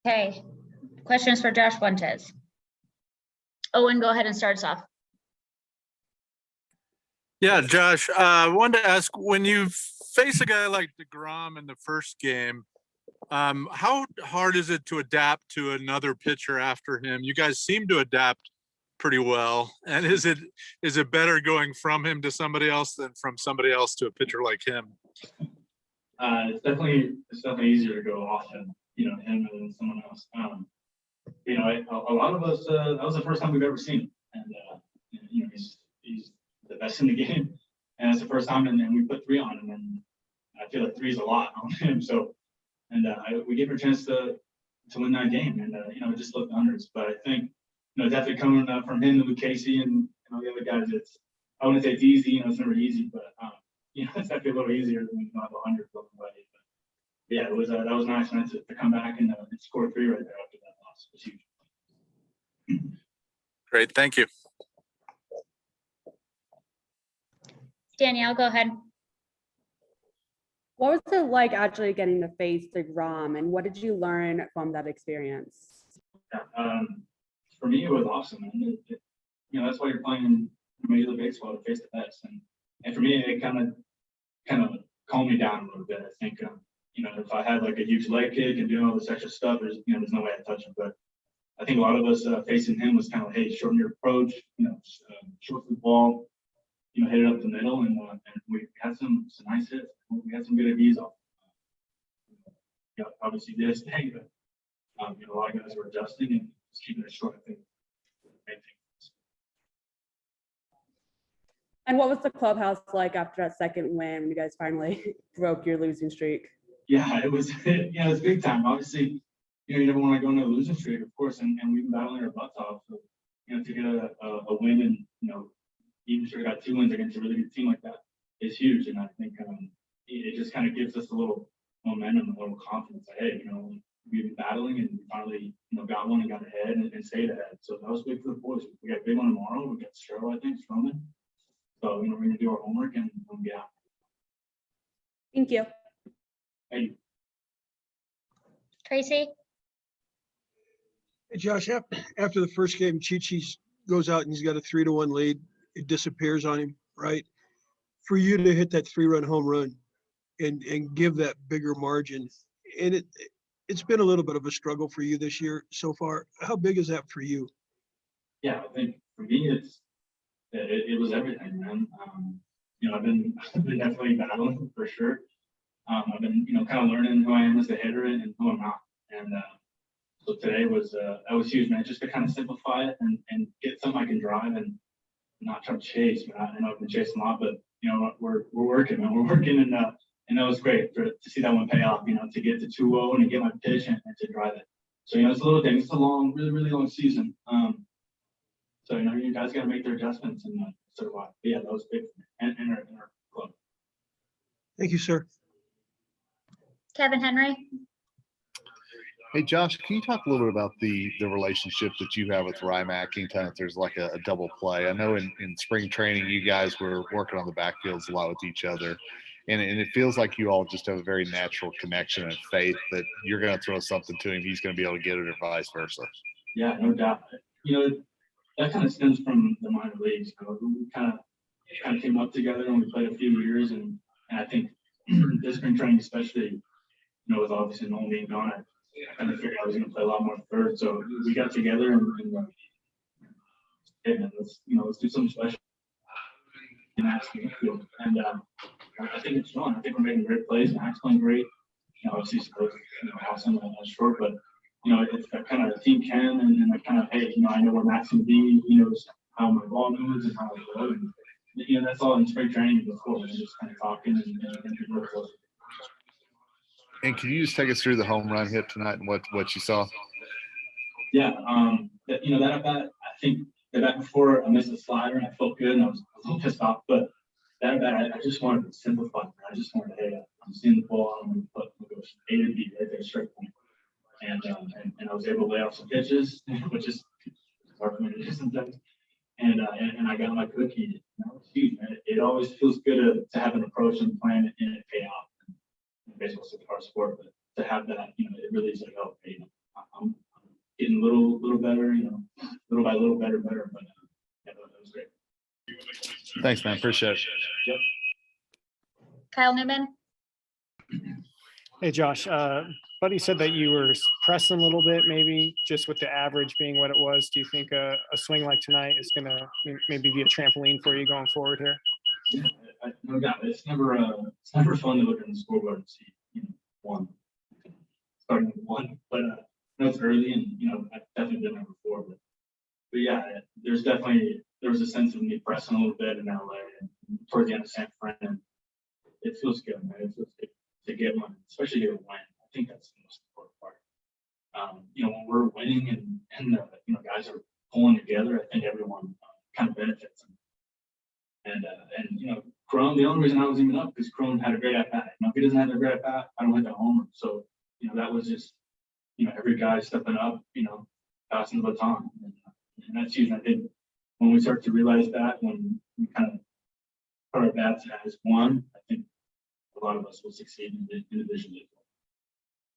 Okay, questions for Josh Fuentes? Owen, go ahead and start us off. Yeah, Josh, I wanted to ask, when you face a guy like DeGrom in the first game, how hard is it to adapt to another pitcher after him? You guys seem to adapt pretty well. And is it better going from him to somebody else than from somebody else to a pitcher like him? It's definitely easier to go off him, him than someone else. A lot of us, that was the first time we've ever seen him, and he's the best in the game, and it's the first time, and we put 3 on him, and I feel like 3 is a lot on him. So, and we gave him a chance to win that game, and just look the unders. But I think definitely coming from him to Casey and all the other guys, I wouldn't say it's easy. It's never easy, but it's definitely a little easier than when you have 100 going away. But yeah, that was nice to come back and score 3 right there after that loss. It was huge. Great, thank you. Danielle, go ahead. What was it like actually getting to face DeGrom, and what did you learn from that experience? Yeah, for me, it was awesome. And that's why you're playing Major League Baseball, to face the best. And for me, it kind of calmed me down a little bit. I think, if I had like a huge leg kick and doing all this extra stuff, there's no way I'd touch him. But I think a lot of us facing him was kind of, hey, shorten your approach, short the ball, hit it up the middle, and we had some nice hits. We had some good IVs off. Obviously did his thing, but a lot of guys were adjusting and just keeping it short. I think the main thing. And what was the clubhouse like after that second win when you guys finally broke your losing streak? Yeah, it was it's big time. Obviously, you never want to go into a losing streak, of course, and we've been battling our butts off. So, to get a win and even if we got 2 wins against a really good team like that is huge. And I think it just kind of gives us a little momentum, a little confidence that, hey, we've been battling and we finally, got one and got ahead and stayed ahead. So that was big for the boys. We got a big one tomorrow. We got Cheryl, I think, Stroman. So, we're going to do our homework and get out. Thank you. Thank you. Tracy? Hey, Josh, after the first game, Chi-Chi goes out and he's got a 3-1 lead. It disappears on him, right? For you to hit that 3-run home run and give that bigger margin, and it's been a little bit of a struggle for you this year so far. How big is that for you? Yeah, I think for me, it was everything, man. I've been definitely battling for sure. I've been, kind of learning who I am as a hitter and who I'm not. And so today was huge, man, just to kind of simplify it and get something I can drive and not try to chase. Man, I know I've been chasing a lot, but we're working, man. We're working, and that was great to see that one pay off. To get to 2-0 and to get my pitch and to drive it. So it's a little thing. It's a long, really, really long season. So you guys got to make their adjustments and so do I. But yeah, that was big in our club. Thank you, sir. Kevin Henry? Hey, Josh, can you talk a little bit about the relationship that you have with Rymack anytime if there's like a double play? I know in spring training, you guys were working on the backfields a lot with each other. And it feels like you all just have a very natural connection and faith that you're going to throw something to him, he's going to be able to get it, or vice versa. Yeah, no doubt. That kind of stems from the minor leagues. We kind of came up together and we played a few years. And I think this spring training, especially, with obviously Nolan being gone, I kind of figured I was going to play a lot more third. So we got together and hey, man, let's do something special. And I think it's fun. I think we're making great plays. Mac's playing great. Obviously, supposed awesome short, but it's that kind of team can and that kind of, hey, I know where Mac's gonna be. He knows how my ball moves and how I go, and that's all in spring training before. We're just kind of talking and And can you just take us through the home run hit tonight and what you saw? Yeah, that at bat, I think the bat before I missed the slider and I felt good and I was a little pissed off, but that at bat, I just wanted to simplify it. I just wanted to, hey, I'm seeing the ball, I'm going to go A to B right there, straight point. And I was able to lay off some pitches, which is hard for me to do sometimes. And I got my cookie. That was huge, man. It always feels good to have an approach and plan and it pay off. Baseball's such a hard sport, but to have that, it really is like, oh, hey, I'm little better, little by little better, but yeah, that was great. Thanks, man. Appreciate it. Yep. Kyle Newman. Hey, Josh, Buddy said that you were pressing a little bit, maybe just with the average being what it was. Do you think a swing like tonight is going to maybe be a trampoline for you going forward here? Yeah, no doubt. It's never fun to look at the scoreboard and see, one, starting with one, but I know it's early and, I've definitely been there before, but yeah, there was a sense of me pressing a little bit in LA and towards the end of San Fran. It feels good, man. It feels good to get one, especially get a win. I think that's the most important part. When we're winning and guys are pulling together, I think everyone kind of benefits. And Crone, the only reason I was even up because Crone had a great at bat. If he doesn't have a great at bat, I don't hit that homer. So, that was just, every guy stepping up, passing the baton. And that season, I think when we start to realize that, when we kind of put our bats as one, I think a lot of us will succeed in the division.